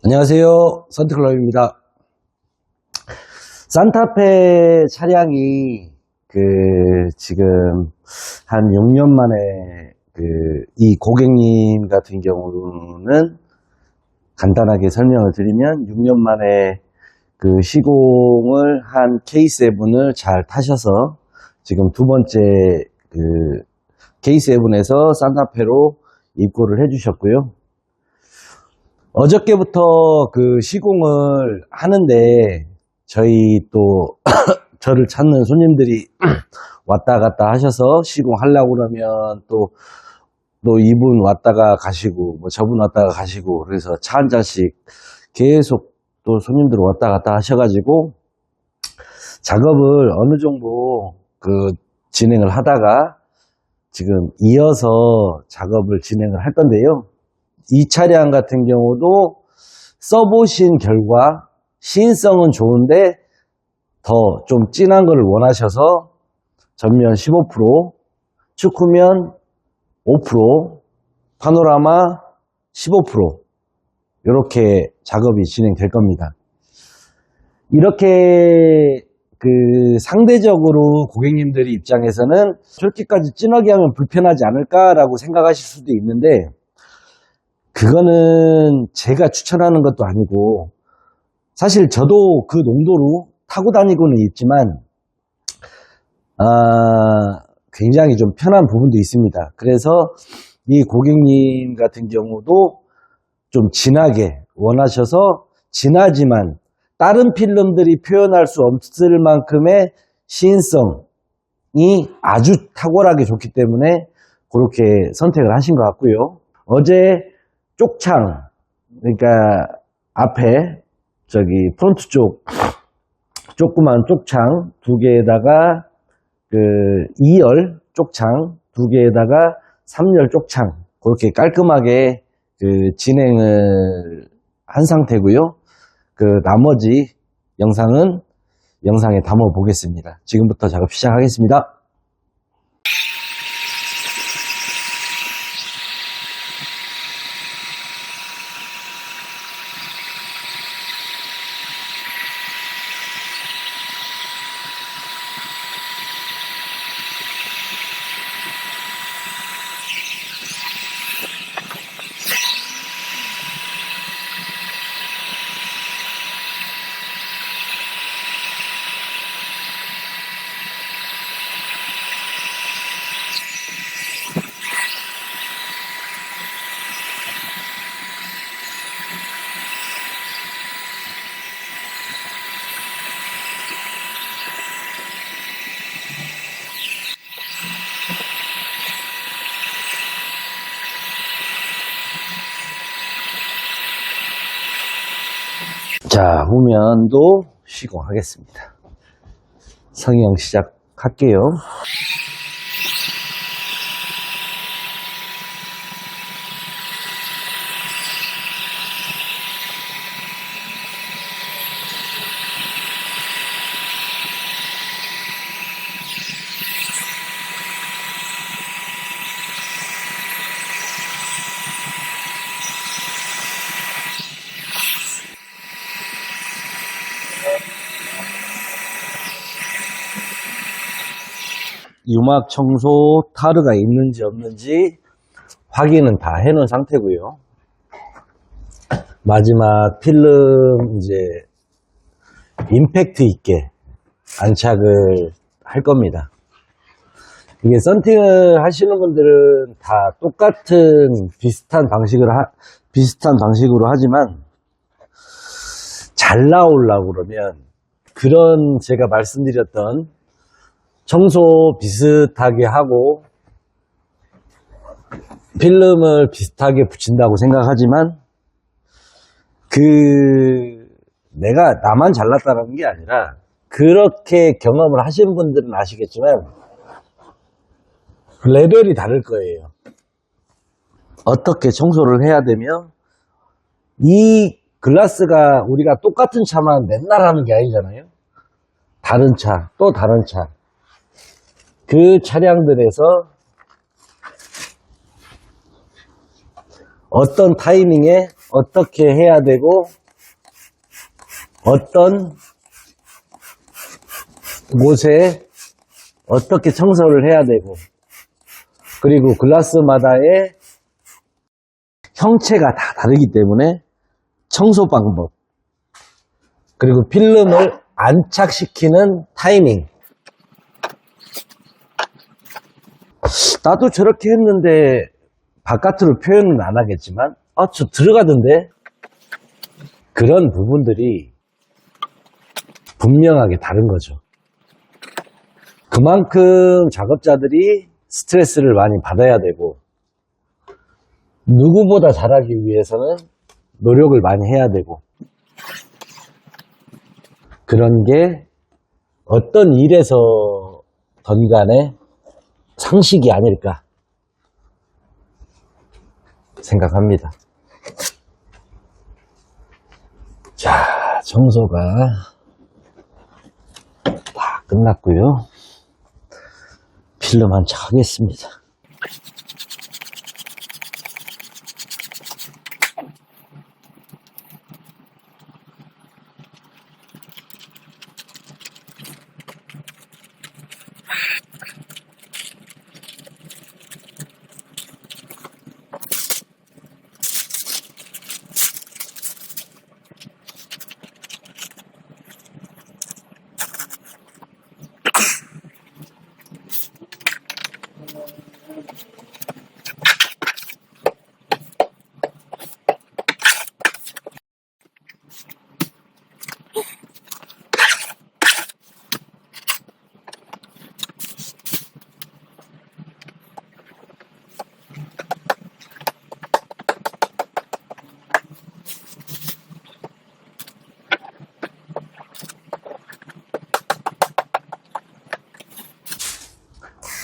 안녕하세요. 선트클럽입니다. 산타페 차량이 지금 한 6년 만에 이 고객님 같은 경우는 간단하게 설명을 드리면 6년 만에 시공을 한 K7을 잘 타셔서 지금 두 번째 K7에서 산타페로 입고를 해주셨고요. 어저께부터 시공을 하는데 저희 또 저를 찾는 손님들이 왔다 갔다 하셔서 시공하려고 그러면 또 이분 왔다가 가시고 저분 왔다가 가시고 그래서 차 한 잔씩 계속 또 손님들 왔다 갔다 하셔가지고 작업을 어느 정도 진행을 하다가 지금 이어서 작업을 진행을 할 건데요. 이 차량 같은 경우도 써보신 결과 시인성은 좋은데 더 좀 진한 걸 원하셔서 전면 15%, 축후면 5%, 파노라마 15% 이렇게 작업이 진행될 겁니다. 이렇게 상대적으로 고객님들이 입장에서는 저렇게까지 진하게 하면 불편하지 않을까라고 생각하실 수도 있는데 그거는 제가 추천하는 것도 아니고 사실 저도 그 농도로 타고 다니고는 있지만 굉장히 좀 편한 부분도 있습니다. 그래서 이 고객님 같은 경우도 좀 진하게 원하셔서 진하지만 다른 필름들이 표현할 수 없을 만큼의 시인성이 아주 탁월하게 좋기 때문에 그렇게 선택을 하신 것 같고요. 어제 쪽창, 그러니까 앞에 프론트 쪽 조그만 쪽창 두 개에다가 2열 쪽창 두 개에다가 3열 쪽창 그렇게 깔끔하게 진행을 한 상태고요. 나머지 영상은 영상에 담아 보겠습니다. 지금부터 작업 시작하겠습니다. 자, 후면도 시공하겠습니다. 성형 시작할게요. 유막 청소 타르가 있는지 없는지 확인은 다 해놓은 상태고요. 마지막 필름 이제 임팩트 있게 안착을 할 겁니다. 이게 썬팅을 하시는 분들은 다 똑같은 비슷한 방식으로 하지만 잘 나오려고 그러면 그런 제가 말씀드렸던 청소 비슷하게 하고 필름을 비슷하게 붙인다고 생각하지만 내가 나만 잘났다는 게 아니라 그렇게 경험을 하신 분들은 아시겠지만 레벨이 다를 거예요. 어떻게 청소를 해야 되며 이 글라스가 우리가 똑같은 차만 맨날 하는 게 아니잖아요. 다른 차, 또 다른 차. 그 차량들에서 어떤 타이밍에 어떻게 해야 되고, 어떤 곳에 어떻게 청소를 해야 되고, 그리고 글라스마다의 형체가 다 다르기 때문에 청소 방법, 그리고 필름을 안착시키는 타이밍. 나도 저렇게 했는데 바깥으로 표현은 안 하겠지만 저 들어가던데, 그런 부분들이 분명하게 다른 거죠. 그만큼 작업자들이 스트레스를 많이 받아야 되고, 누구보다 잘하기 위해서는 노력을 많이 해야 되고, 그런 게 어떤 일에서든 간에 상식이 아닐까 생각합니다. 자, 청소가 다 끝났고요. 필름 안착하겠습니다.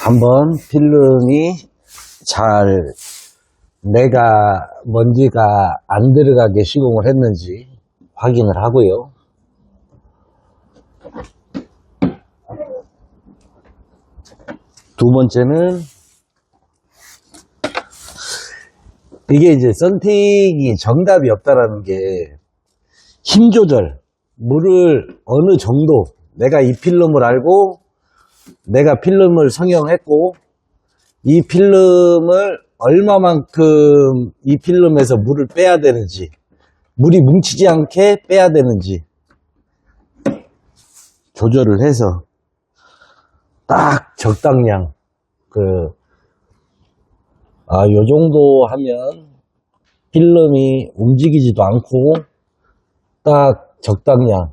한번 필름이 잘 내가 먼지가 안 들어가게 시공을 했는지 확인을 하고요. 두 번째는 이게 이제 썬팅이 정답이 없다라는 게, 힘 조절, 물을 어느 정도, 내가 이 필름을 알고 내가 필름을 성형했고 이 필름을 얼마만큼 이 필름에서 물을 빼야 되는지, 물이 뭉치지 않게 빼야 되는지 조절을 해서 딱 적당량, 요 정도 하면 필름이 움직이지도 않고 딱 적당량,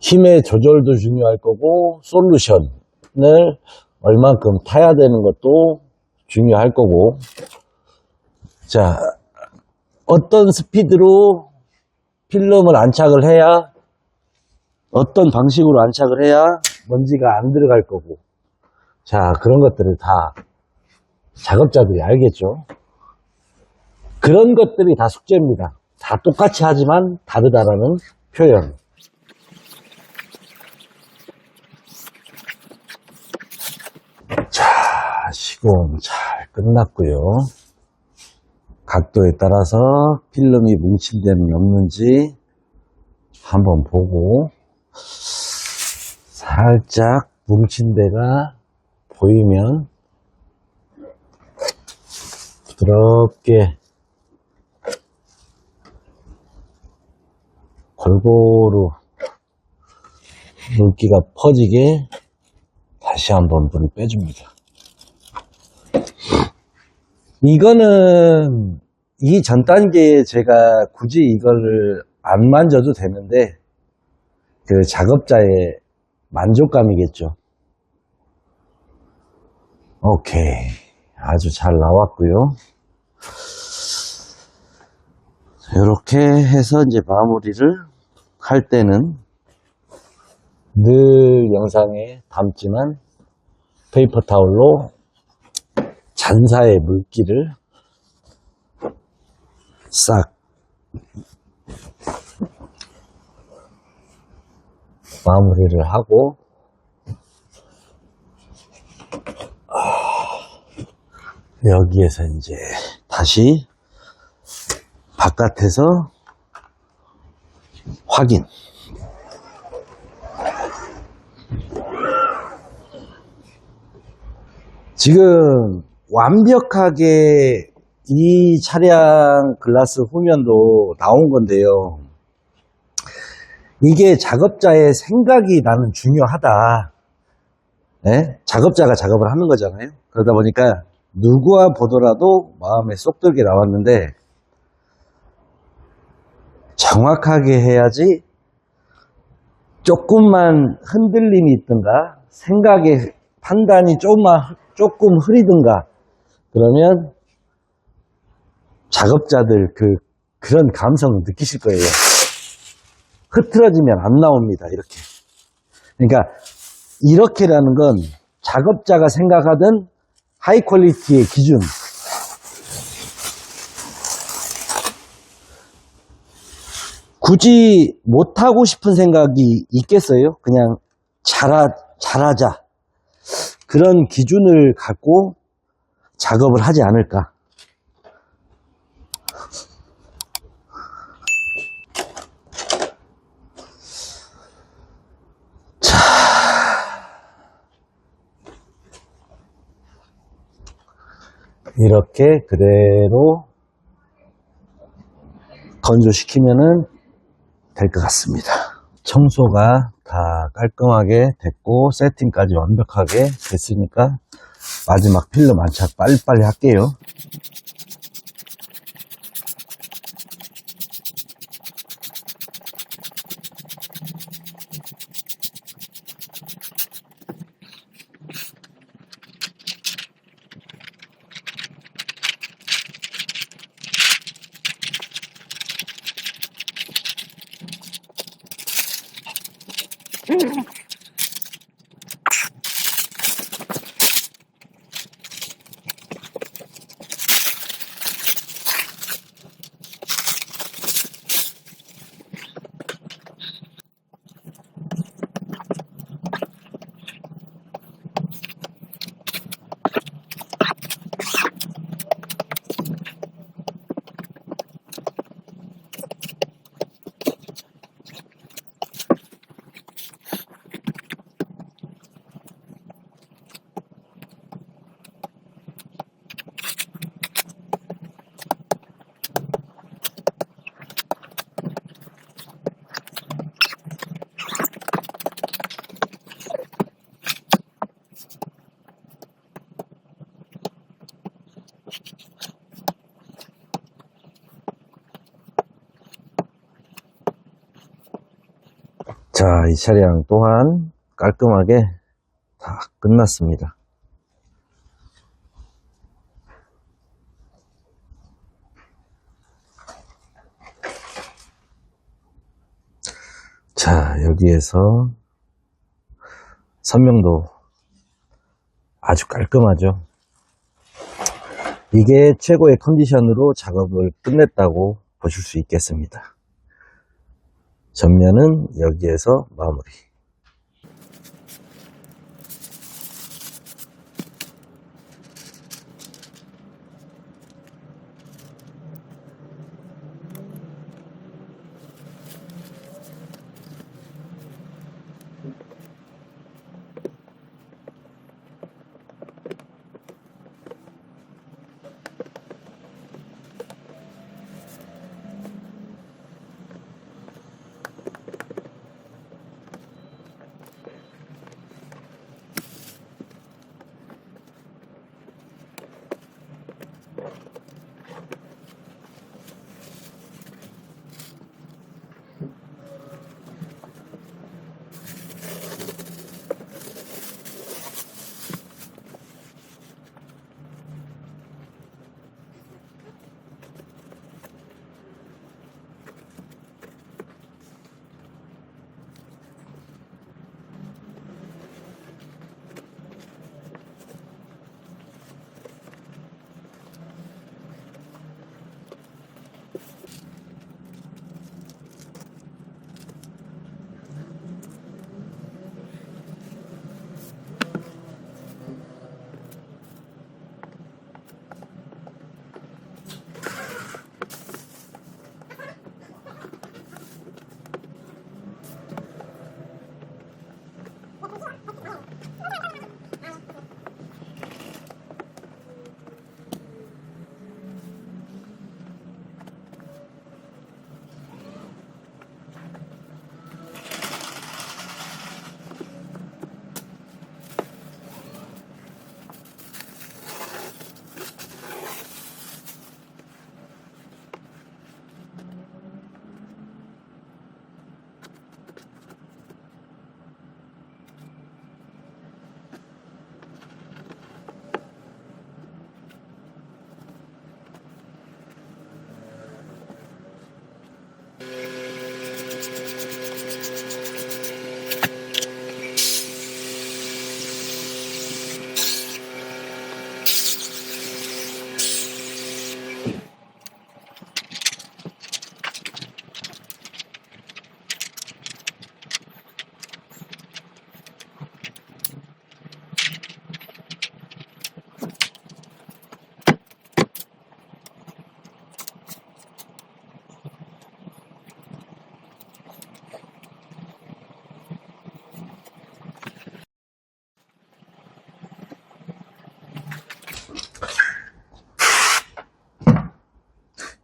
힘의 조절도 중요할 거고 솔루션을 얼만큼 타야 되는 것도 중요할 거고, 자, 어떤 스피드로 필름을 안착을 해야, 어떤 방식으로 안착을 해야 먼지가 안 들어갈 거고, 자, 그런 것들을 다 작업자들이 알겠죠. 그런 것들이 다 숙제입니다. 다 똑같이 하지만 다르다라는 표현. 자, 시공 잘 끝났고요. 각도에 따라서 필름이 뭉친 데는 없는지 한번 보고, 살짝 뭉친 데가 보이면 부드럽게 골고루 물기가 퍼지게 다시 한번 물을 빼줍니다. 이거는 이 전 단계에 제가 굳이 이거를 안 만져도 되는데 그 작업자의 만족감이겠죠. 오케이, 아주 잘 나왔고요. 이렇게 해서 이제 마무리를 할 때는 늘 영상에 담지만 페이퍼 타올로 잔사의 물기를 싹 마무리를 하고, 여기에서 이제 다시 바깥에서 확인. 지금 완벽하게 이 차량 글라스 후면도 나온 건데요. 이게 작업자의 생각이 나는 중요하다. 네? 작업자가 작업을 하는 거잖아요. 그러다 보니까 누구와 보더라도 마음에 쏙 들게 나왔는데 정확하게 해야지. 조금만 흔들림이 있든가 생각의 판단이 조금 흐리든가 그러면 작업자들 그런 감성을 느끼실 거예요. 흐트러지면 안 나옵니다. 이렇게. 그러니까 이렇게라는 건 작업자가 생각하던 하이 퀄리티의 기준. 굳이 못하고 싶은 생각이 있겠어요? 그냥 잘하자. 그런 기준을 갖고 작업을 하지 않을까. 자, 이렇게 그대로 건조시키면은 될 것 같습니다. 청소가 다 깔끔하게 됐고 세팅까지 완벽하게 됐으니까 마지막 필름 안착 빨리빨리 할게요. 자, 이 차량 또한 깔끔하게 다 끝났습니다. 자, 여기에서 선명도 아주 깔끔하죠. 이게 최고의 컨디션으로 작업을 끝냈다고 보실 수 있겠습니다. 전면은 여기에서 마무리.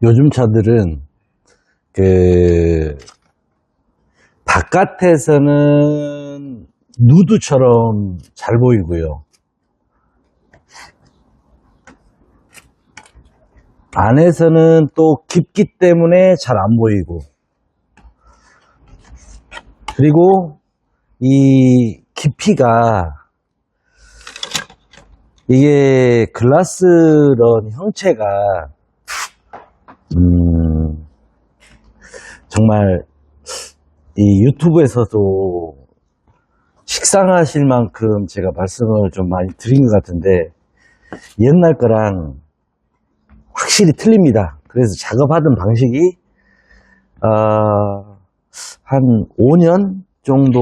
요즘 차들은 바깥에서는 누드처럼 잘 보이고요. 안에서는 또 깊기 때문에 잘 안 보이고, 그리고 이 깊이가 이게 글라스런 형체가 정말 이 유튜브에서도 식상하실 만큼 제가 말씀을 좀 많이 드린 것 같은데 옛날 거랑 확실히 틀립니다. 그래서 작업하던 방식이 한 5년 정도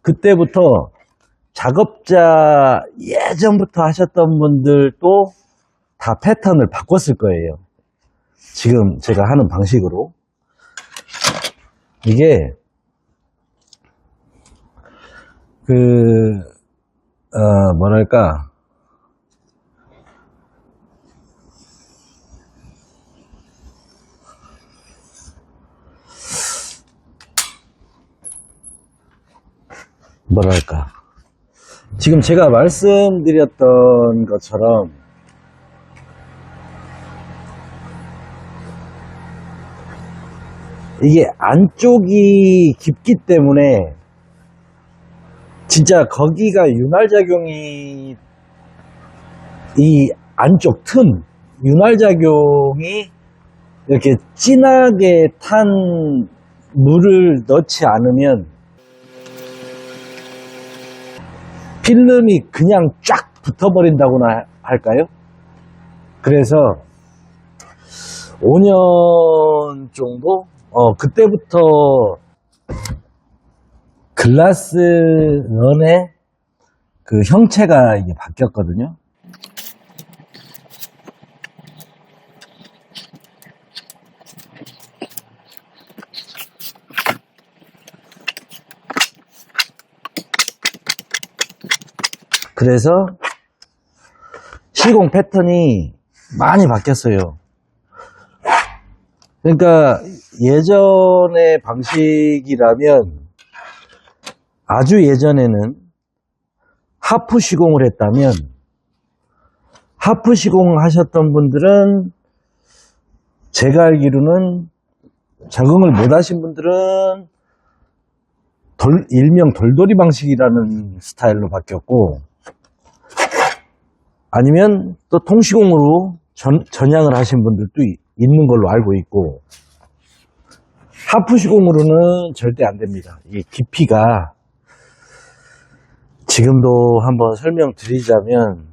그때부터 작업자 예전부터 하셨던 분들도 다 패턴을 바꿨을 거예요. 지금 제가 하는 방식으로. 이게 뭐랄까, 지금 제가 말씀드렸던 것처럼 이게 안쪽이 깊기 때문에 진짜 거기가 윤활작용이 이 안쪽 틈 윤활작용이 이렇게 진하게 탄 물을 넣지 않으면 필름이 그냥 쫙 붙어버린다고나 할까요? 그래서 5년 정도? 그때부터 글라스런의 그 형체가 이게 바뀌었거든요. 그래서 시공 패턴이 많이 바뀌었어요. 그러니까 예전의 방식이라면 아주 예전에는 하프 시공을 했다면 하프 시공 하셨던 분들은 제가 알기로는 적응을 못 하신 분들은 일명 돌돌이 방식이라는 스타일로 바뀌었고 아니면 또 통시공으로 전향을 하신 분들도 있는 걸로 알고 있고 하프 시공으로는 절대 안 됩니다. 이 깊이가 지금도 한번 설명드리자면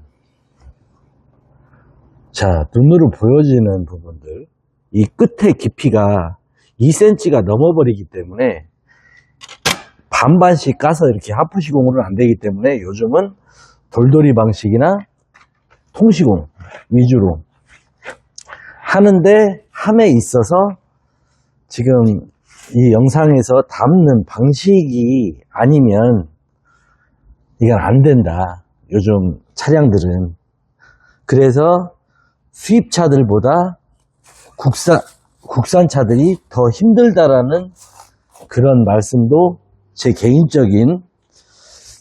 자 눈으로 보여지는 부분들 이 끝의 깊이가 2cm가 넘어버리기 때문에 반반씩 까서 이렇게 하프 시공으로는 안 되기 때문에 요즘은 돌돌이 방식이나 통시공 위주로 하는데 함에 있어서 지금 이 영상에서 담는 방식이 아니면 이건 안 된다. 요즘 차량들은. 그래서 수입차들보다 국산 차들이 더 힘들다라는 그런 말씀도 제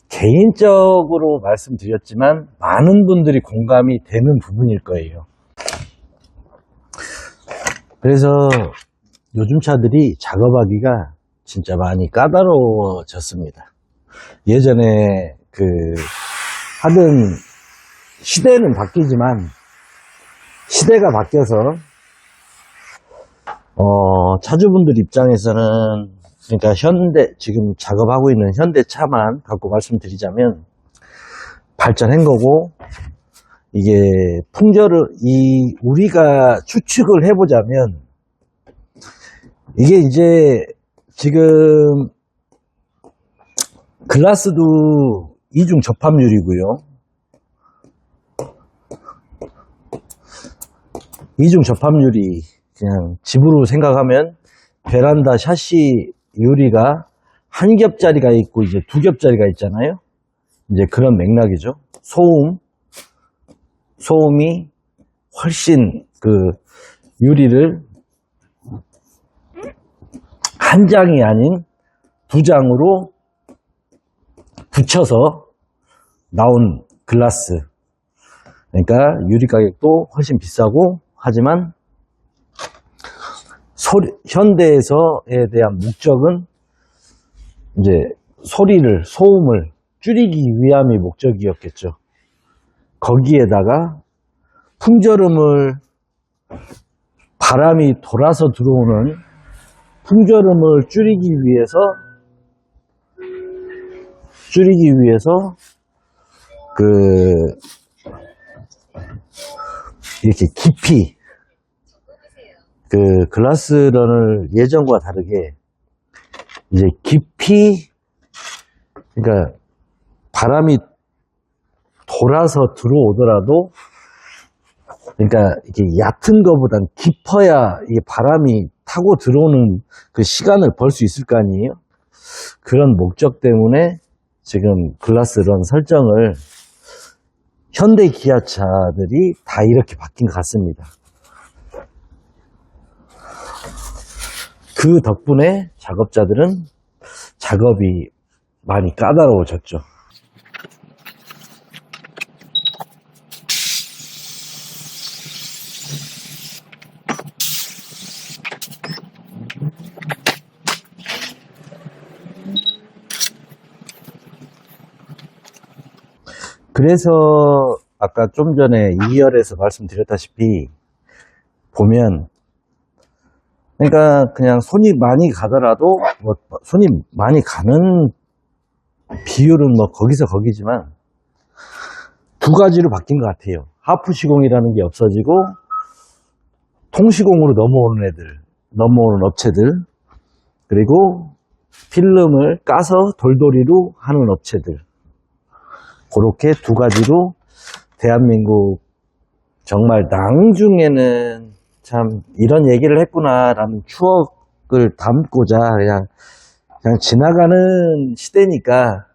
개인적으로 말씀드렸지만 많은 분들이 공감이 되는 부분일 거예요. 그래서 요즘 차들이 작업하기가 진짜 많이 까다로워졌습니다. 예전에 하던 시대는 바뀌지만 시대가 바뀌어서 차주분들 입장에서는 그러니까 지금 작업하고 있는 현대차만 갖고 말씀드리자면 발전한 거고 이게 우리가 추측을 해보자면 이게 이제 지금 글라스도 이중 접합률이고요. 이중 접합률이 그냥 집으로 생각하면 베란다 샤시 유리가 한 겹짜리가 있고 이제 두 겹짜리가 있잖아요. 이제 그런 맥락이죠. 소음 소음이 훨씬 그 유리를 한 장이 아닌 두 장으로 붙여서 나온 글라스. 그러니까 유리 가격도 훨씬 비싸고, 하지만 현대에서에 대한 목적은 이제 소음을 줄이기 위함이 목적이었겠죠. 거기에다가 풍절음을, 바람이 돌아서 들어오는 풍절음을 줄이기 위해서 이렇게 깊이 글라스런을 예전과 다르게 이제 깊이, 그러니까 바람이 돌아서 들어오더라도, 그러니까 이게 얕은 것보단 깊어야 이게 바람이 타고 들어오는 그 시간을 벌 수 있을 거 아니에요? 그런 목적 때문에 지금 글라스런 설정을 현대 기아차들이 다 이렇게 바뀐 것 같습니다. 그 덕분에 작업자들은 작업이 많이 까다로워졌죠. 그래서 아까 좀 전에 2열에서 말씀드렸다시피 보면, 그러니까 그냥 손이 많이 가더라도 손이 많이 가는 비율은 거기서 거기지만 두 가지로 바뀐 것 같아요. 하프 시공이라는 게 없어지고 통시공으로 넘어오는 업체들, 그리고 필름을 까서 돌돌이로 하는 업체들, 그렇게 두 가지로 대한민국 정말 낭중에는 참 이런 얘기를 했구나라는 추억을 담고자 그냥 지나가는 시대니까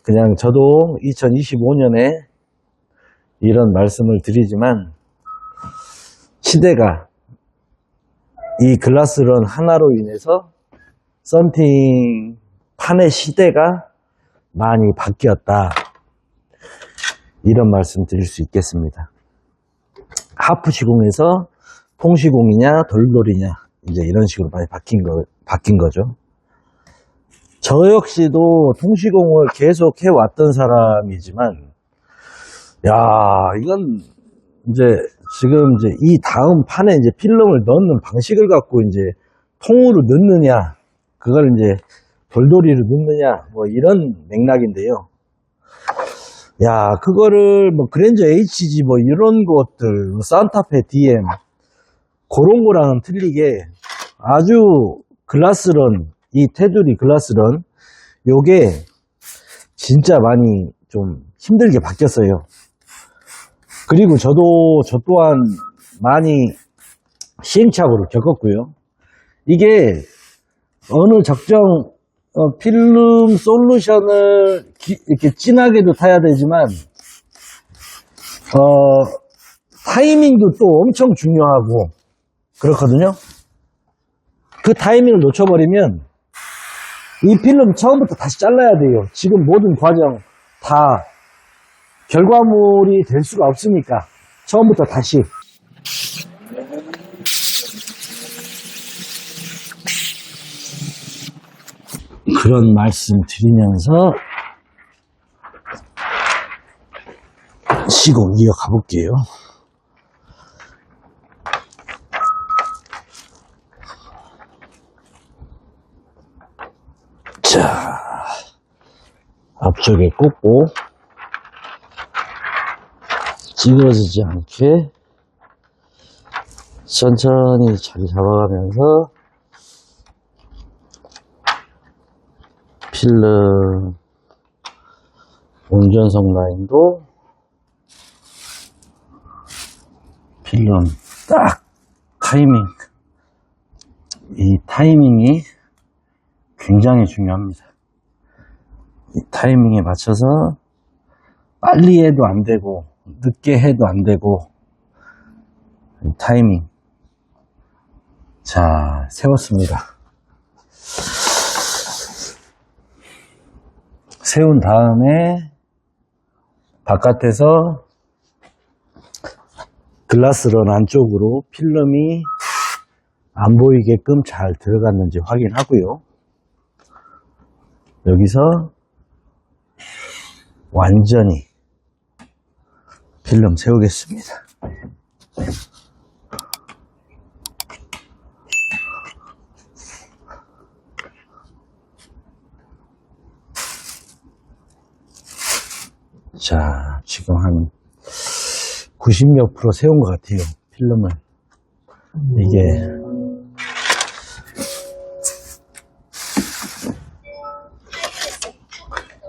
그냥 저도 2025년에 이런 말씀을 드리지만, 시대가 이 글라스런 하나로 인해서 썬팅 판의 시대가 많이 바뀌었다, 이런 말씀 드릴 수 있겠습니다. 하프 시공에서 통시공이냐 돌돌이냐, 이제 이런 식으로 많이 바뀐 거죠. 저 역시도 통시공을 계속 해왔던 사람이지만, 이건 지금 이 다음 판에 이제 필름을 넣는 방식을 갖고 이제 통으로 넣느냐, 그걸 이제 돌돌이로 넣느냐, 이런 맥락인데요. 그거를 그랜저 HG 이런 것들, 산타페 DM, 그런 거랑은 틀리게 아주 글라스런, 이 테두리 글라스런, 요게 진짜 많이 좀 힘들게 바뀌었어요. 그리고 저 또한 많이 시행착오를 겪었고요. 이게 어느 적정 필름 솔루션을 이렇게 진하게도 타야 되지만, 타이밍도 또 엄청 중요하고 그렇거든요. 그 타이밍을 놓쳐버리면 이 필름 처음부터 다시 잘라야 돼요. 지금 모든 과정 다 결과물이 될 수가 없으니까 처음부터 다시. 그런 말씀 드리면서 시공 이어가 볼게요. 자, 앞쪽에 꽂고 찌그러지지 않게 천천히 자리 잡아가면서 필름 운전석 라인도 필름 딱 이 타이밍이 굉장히 중요합니다. 이 타이밍에 맞춰서 빨리 해도 안 되고 늦게 해도 안 되고, 타이밍. 자, 세웠습니다. 세운 다음에 바깥에서 글라스런 안쪽으로 필름이 안 보이게끔 잘 들어갔는지 확인하고요. 여기서 완전히 필름 세우겠습니다. 자, 지금 한 90몇 프로 세운 것 같아요. 필름을. 이게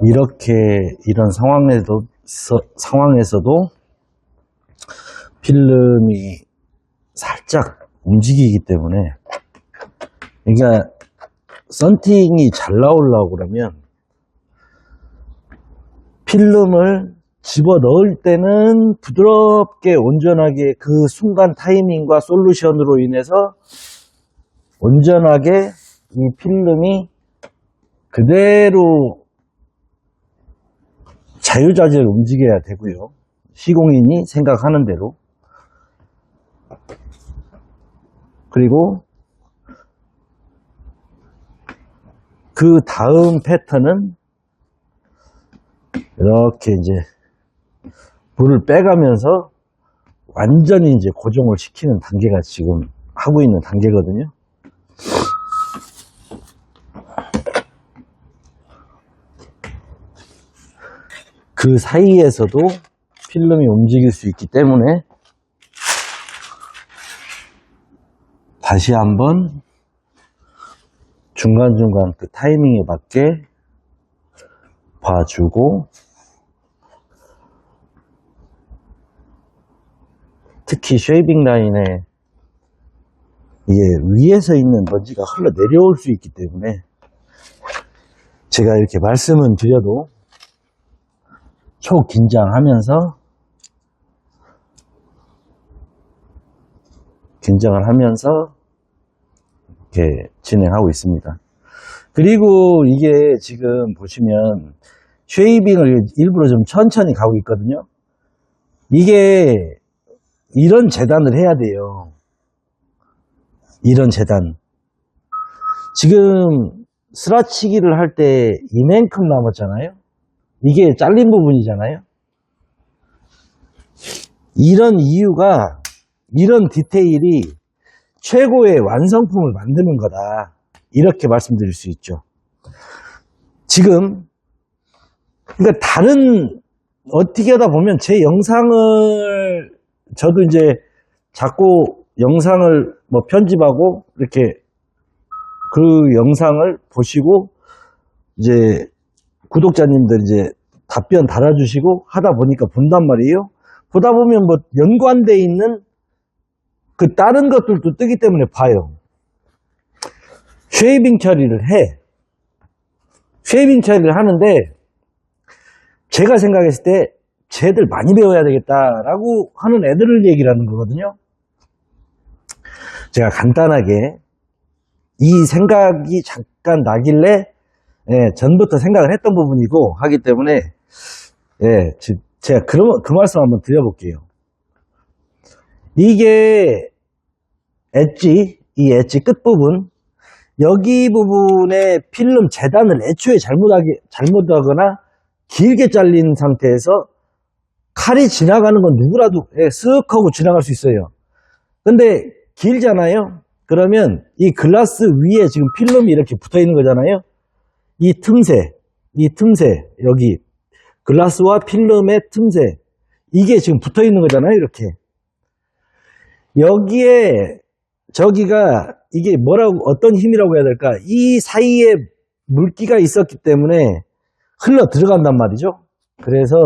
이렇게 이런 상황에서도 필름이 살짝 움직이기 때문에, 그러니까 썬팅이 잘 나오려고 그러면 필름을 집어 넣을 때는 부드럽게 온전하게 그 순간 타이밍과 솔루션으로 인해서 온전하게 이 필름이 그대로 자유자재로 움직여야 되고요. 시공인이 생각하는 대로. 그리고 그 다음 패턴은 이렇게 이제 불을 빼가면서 완전히 이제 고정을 시키는 단계가 지금 하고 있는 단계거든요. 그 사이에서도 필름이 움직일 수 있기 때문에 다시 한번 중간중간 그 타이밍에 맞게 봐주고, 특히 쉐이빙 라인에 이게 위에서 있는 먼지가 흘러 내려올 수 있기 때문에 제가 이렇게 말씀은 드려도 초긴장하면서 긴장을 하면서 이렇게 진행하고 있습니다. 그리고 이게 지금 보시면 쉐이빙을 일부러 좀 천천히 가고 있거든요. 이게 이런 재단을 해야 돼요. 이런 재단. 지금 스라치기를 할 때 이만큼 남았잖아요. 이게 잘린 부분이잖아요. 이런 이유가, 이런 디테일이 최고의 완성품을 만드는 거다, 이렇게 말씀드릴 수 있죠. 지금 그러니까 다른, 어떻게 하다 보면 제 영상을 저도 이제 자꾸 영상을 뭐 편집하고 이렇게 그 영상을 보시고 이제 구독자님들 이제 답변 달아주시고 하다 보니까 본단 말이에요. 보다 보면 뭐 연관되어 있는 그 다른 것들도 뜨기 때문에 봐요. 쉐이빙 처리를 해. 쉐이빙 처리를 하는데 제가 생각했을 때 쟤들 많이 배워야 되겠다라고 하는 애들을 얘기를 하는 거거든요. 제가 간단하게 이 생각이 잠깐 나길래 전부터 생각을 했던 부분이고 하기 때문에 제가 그 말씀 한번 드려볼게요. 이게 이 엣지 끝부분, 여기 부분에 필름 재단을 애초에 잘못하거나 길게 잘린 상태에서 칼이 지나가는 건 누구라도 쓱 하고 지나갈 수 있어요. 근데 길잖아요. 그러면 이 글라스 위에 지금 필름이 이렇게 붙어 있는 거잖아요. 이 틈새, 여기 글라스와 필름의 틈새, 이게 지금 붙어 있는 거잖아요. 이렇게 여기에 저기가 이게 뭐라고, 어떤 힘이라고 해야 될까, 이 사이에 물기가 있었기 때문에 흘러 들어간단 말이죠. 그래서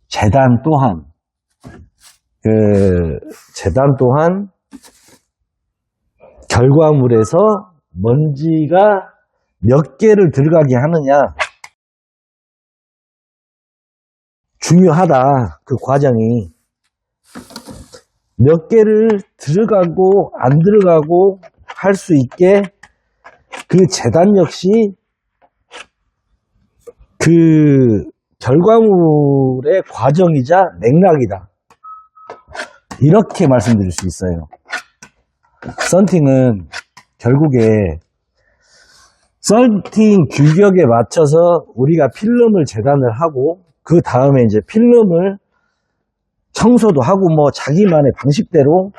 재단 또한 결과물에서 먼지가 몇 개를 들어가게 하느냐, 중요하다. 그 과정이 몇 개를 들어가고 안 들어가고 할 수 있게 그 재단 역시 그 결과물의 과정이자 맥락이다. 이렇게 말씀드릴 수 있어요. 썬팅은 결국에 썬팅 규격에 맞춰서 우리가 필름을 재단을 하고 그 다음에 이제 필름을 청소도 하고 뭐 자기만의 방식대로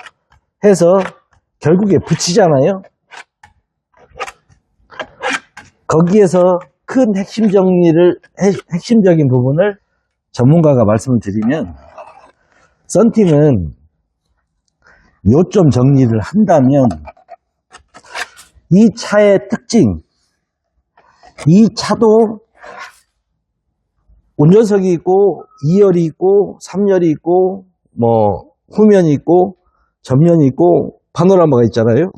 해서 결국에 붙이잖아요. 거기에서 큰 핵심적인 부분을 전문가가 말씀을 드리면 썬팅은 요점 정리를 한다면 이 차의 특징, 이 차도 운전석이 있고 2열이 있고 3열이 있고 뭐 후면이 있고 전면이 있고 파노라마가 있잖아요.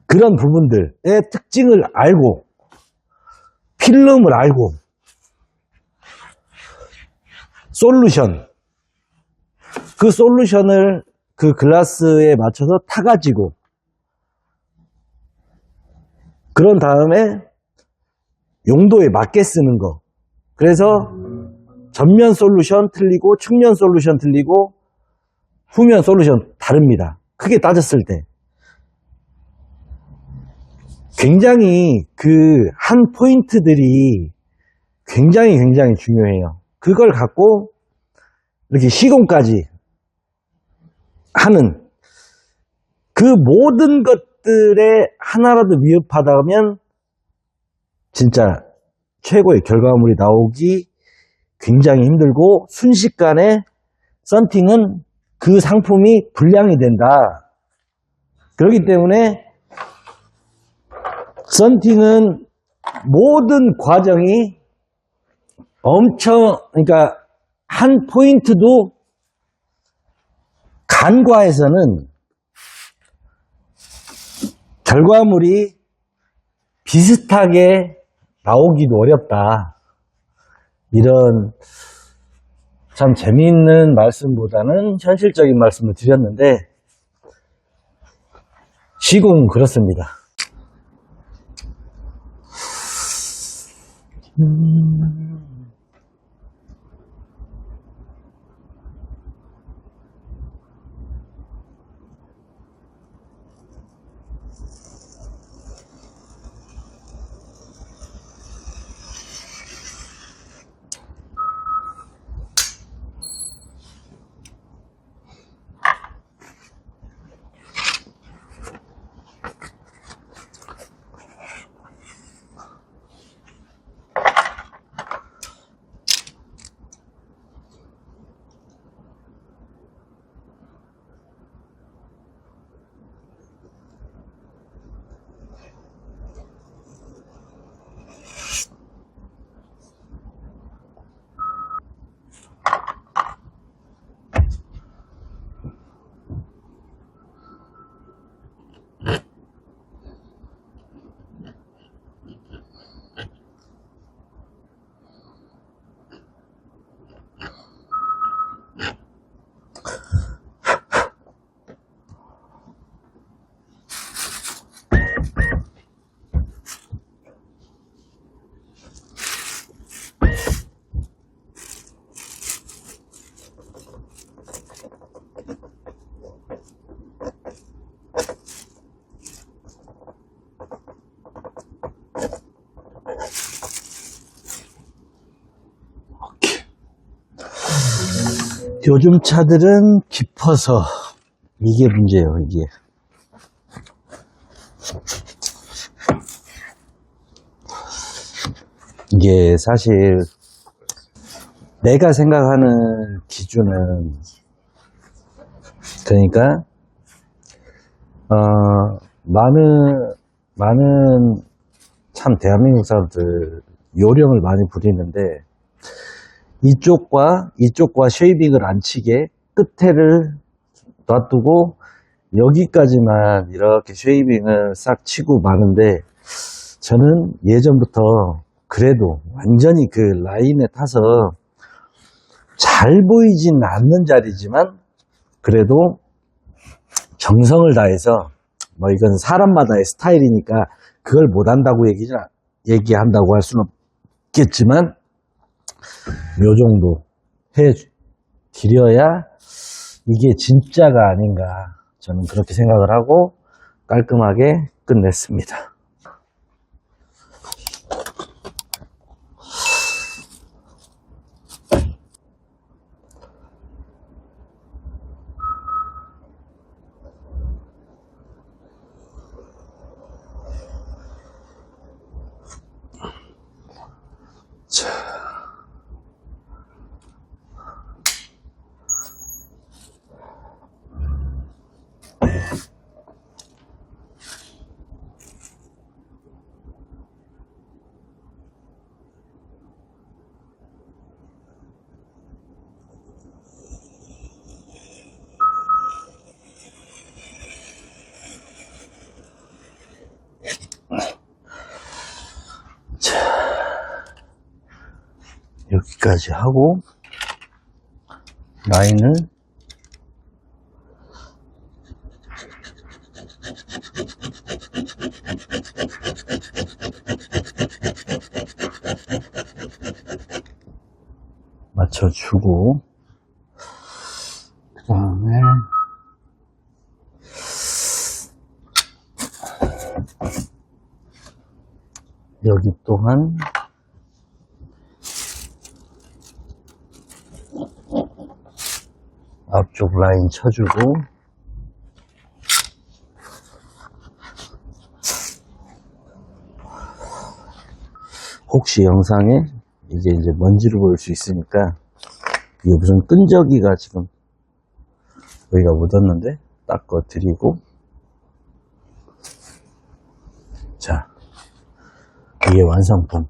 그런 부분들의 특징을 알고 필름을 알고 솔루션, 그 솔루션을 그 글라스에 맞춰서 타가지고 그런 다음에 용도에 맞게 쓰는 거. 그래서 전면 솔루션 틀리고 측면 솔루션 틀리고 후면 솔루션 다릅니다. 크게 따졌을 때 굉장히 그 한 포인트들이 굉장히 중요해요. 그걸 갖고 이렇게 시공까지 하는 그 모든 것들에 하나라도 미흡하다면 진짜 최고의 결과물이 나오기 굉장히 힘들고 순식간에 썬팅은 그 상품이 불량이 된다. 그렇기 때문에 썬팅은 모든 과정이 그러니까 한 포인트도 간과해서는 결과물이 비슷하게 나오기도 어렵다. 이런 참 재미있는 말씀보다는 현실적인 말씀을 드렸는데 시공은 그렇습니다. 요즘 차들은 깊어서 이게 문제예요. 이게 사실 내가 생각하는 기준은 그러니까 많은 참 대한민국 사람들 요령을 많이 부리는데 이쪽과 쉐이빙을 안 치게 끝에를 놔두고 여기까지만 이렇게 쉐이빙을 싹 치고 마는데 저는 예전부터 그래도 완전히 그 라인에 타서 잘 보이진 않는 자리지만 그래도 정성을 다해서 뭐 이건 사람마다의 스타일이니까 그걸 못한다고 얘기한다고 할 수는 없겠지만 요 정도 해 드려야 이게 진짜가 아닌가 저는 그렇게 생각을 하고 깔끔하게 끝냈습니다. 여기까지 하고 라인을 맞춰주고 그 다음에 여기 또한 앞쪽 라인 쳐주고 혹시 영상에 이게 이제 먼지를 보일 수 있으니까 이게 무슨 끈적이가 지금 여기가 묻었는데 닦아 드리고 자 이게 완성품.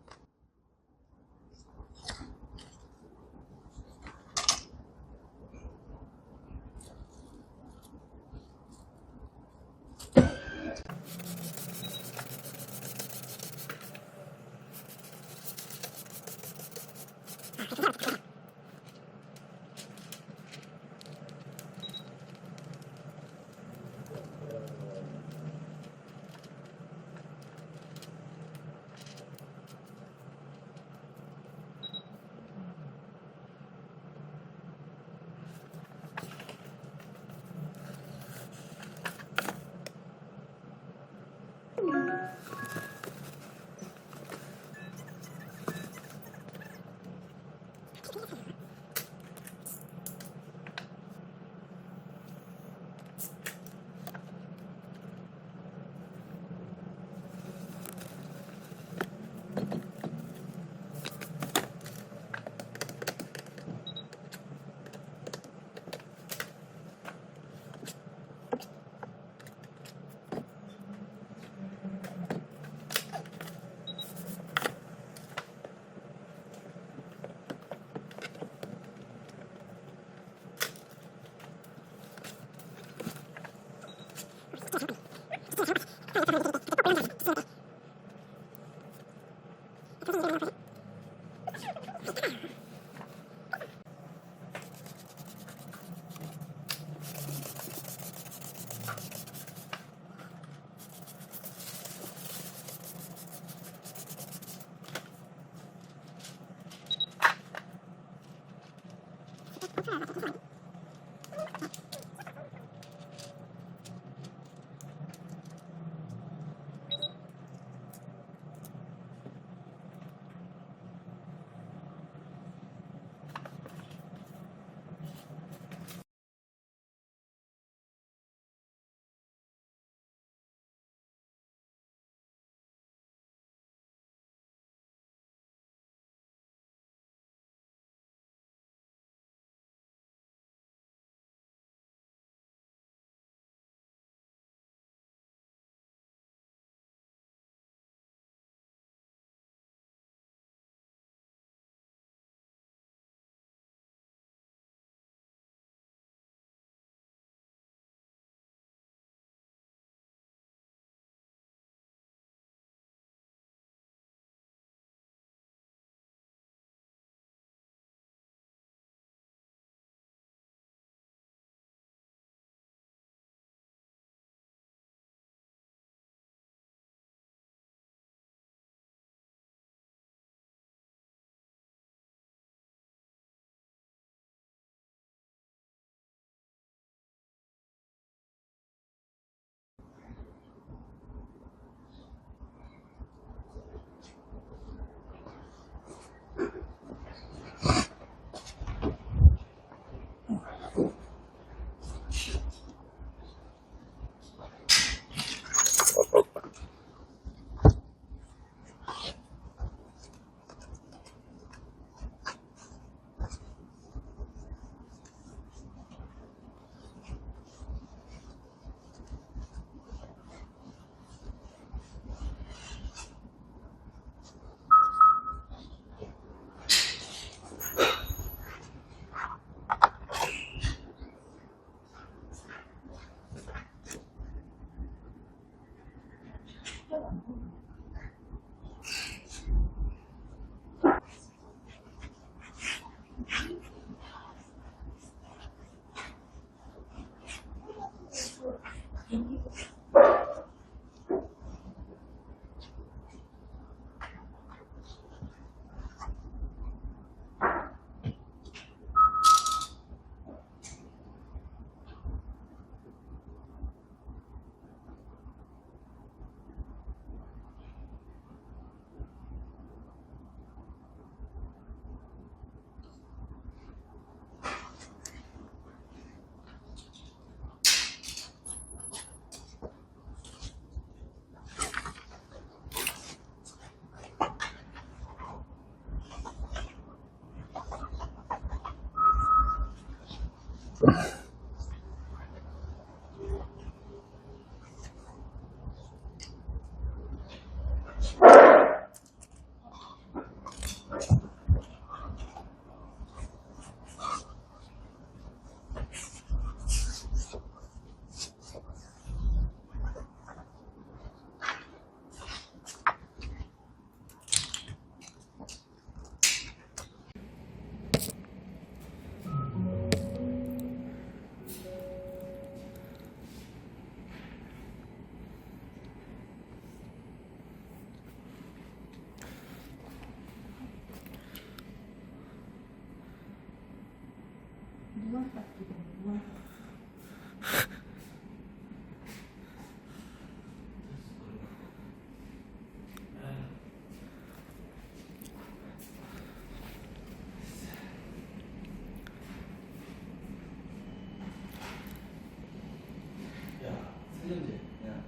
세련제. 야,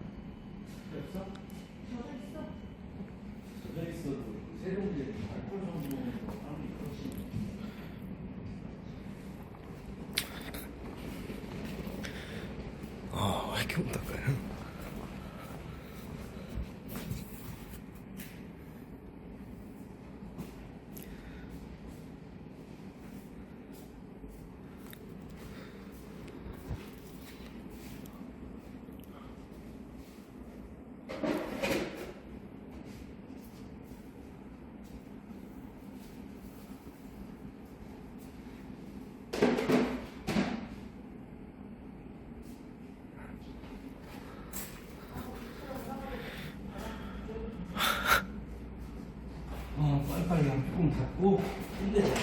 없어? 저져 있어도 세련제 알코올 성분으로 하는 게 훨씬. 아, 왜 이렇게 못 닦아요? 빨리빨리 그냥 조금 닫고 힘내자.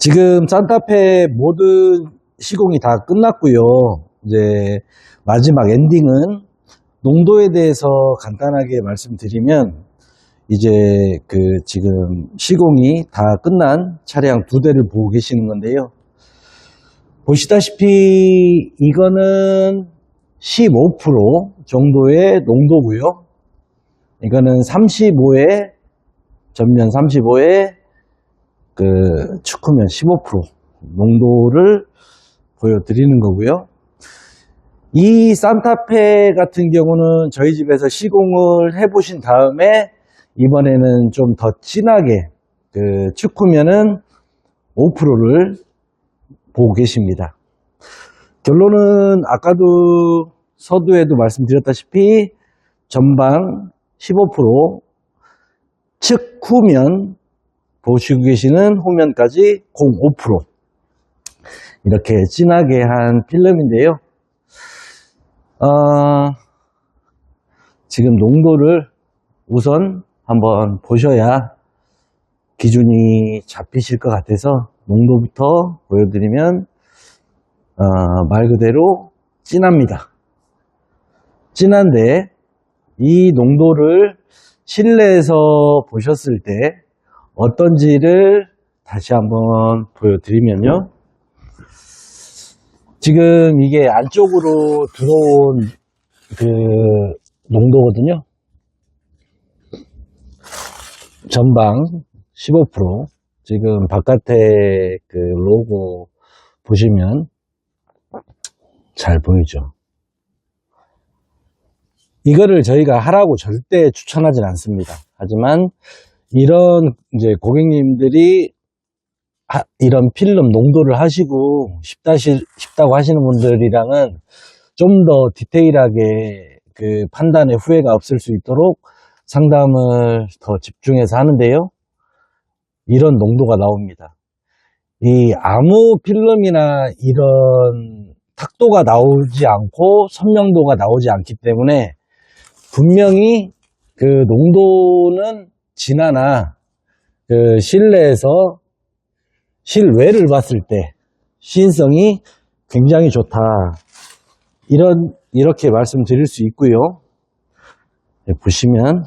지금 산타페 모든 시공이 다 끝났고요. 이제 마지막 엔딩은 농도에 대해서 간단하게 말씀드리면, 이제 그 지금 시공이 다 끝난 차량 2대를 보고 계시는 건데요. 보시다시피 이거는 15% 정도의 농도고요. 이거는 35에 전면 35에 그 축후면 15% 농도를 보여드리는 거고요. 이 산타페 같은 경우는 저희 집에서 시공을 해보신 다음에 이번에는 좀 더 진하게 그 축후면은 5%를 보고 계십니다. 결론은 아까도 서두에도 말씀드렸다시피 전방 15%, 측후면 보시고 계시는 후면까지 0.5% 이렇게 진하게 한 필름인데요. 지금 농도를 우선 한번 보셔야 기준이 잡히실 것 같아서 농도부터 보여드리면 말 그대로 진합니다. 진한데 이 농도를 실내에서 보셨을 때 어떤지를 다시 한번 보여드리면요. 지금 이게 안쪽으로 들어온 그 농도거든요. 전방 15%. 지금 바깥에 그 로고 보시면 잘 보이죠. 이거를 저희가 하라고 절대 추천하진 않습니다. 하지만 이런 이제 고객님들이 이런 필름 농도를 하시고 싶다고 하시는 분들이랑은 좀 더 디테일하게 그 판단에 후회가 없을 수 있도록 상담을 더 집중해서 하는데요. 이런 농도가 나옵니다. 이 아무 필름이나 이런 탁도가 나오지 않고 선명도가 나오지 않기 때문에 분명히 그 농도는 진하나 그 실내에서 실외를 봤을 때 시인성이 굉장히 좋다. 이렇게 말씀드릴 수 있고요. 보시면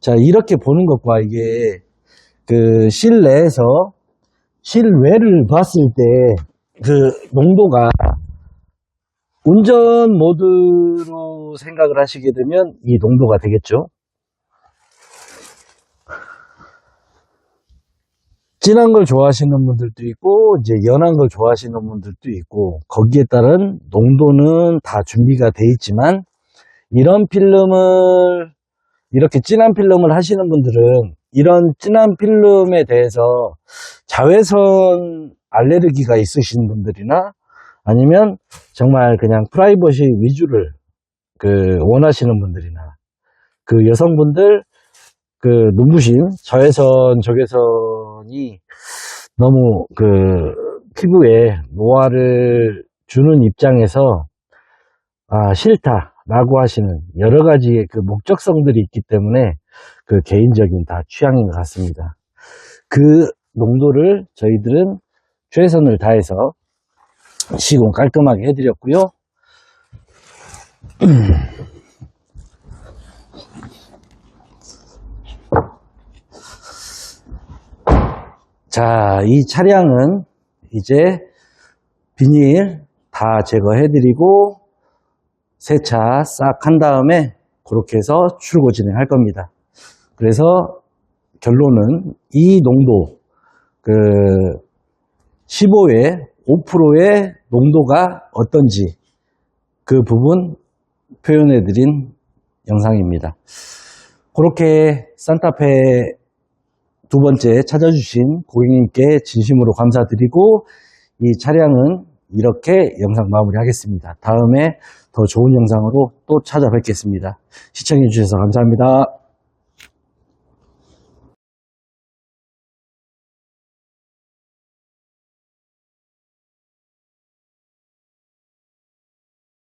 자, 이렇게 보는 것과 이게 그 실내에서 실외를 봤을 때 그 농도가 운전 모드로 생각을 하시게 되면 이 농도가 되겠죠. 진한 걸 좋아하시는 분들도 있고 이제 연한 걸 좋아하시는 분들도 있고 거기에 따른 농도는 다 준비가 돼 있지만 이런 필름을 이렇게 진한 필름을 하시는 분들은 이런 진한 필름에 대해서 자외선 알레르기가 있으신 분들이나 아니면 정말 그냥 프라이버시 위주를 그 원하시는 분들이나 그 여성분들 그 눈부심 자외선 적외선이 너무 그 피부에 노화를 주는 입장에서 싫다라고 하시는 여러 가지의 그 목적성들이 있기 때문에 그 개인적인 다 취향인 것 같습니다. 그 농도를 저희들은 최선을 다해서 시공 깔끔하게 해드렸고요. 자, 이 차량은 이제 비닐 다 제거해드리고 세차 싹 한 다음에 그렇게 해서 출고 진행할 겁니다. 그래서 결론은 이 농도 그 15에 5%의 농도가 어떤지 그 부분 표현해드린 영상입니다. 그렇게 산타페 두 번째 찾아주신 고객님께 진심으로 감사드리고 이 차량은 이렇게 영상 마무리하겠습니다. 다음에 더 좋은 영상으로 또 찾아뵙겠습니다. 시청해주셔서 감사합니다.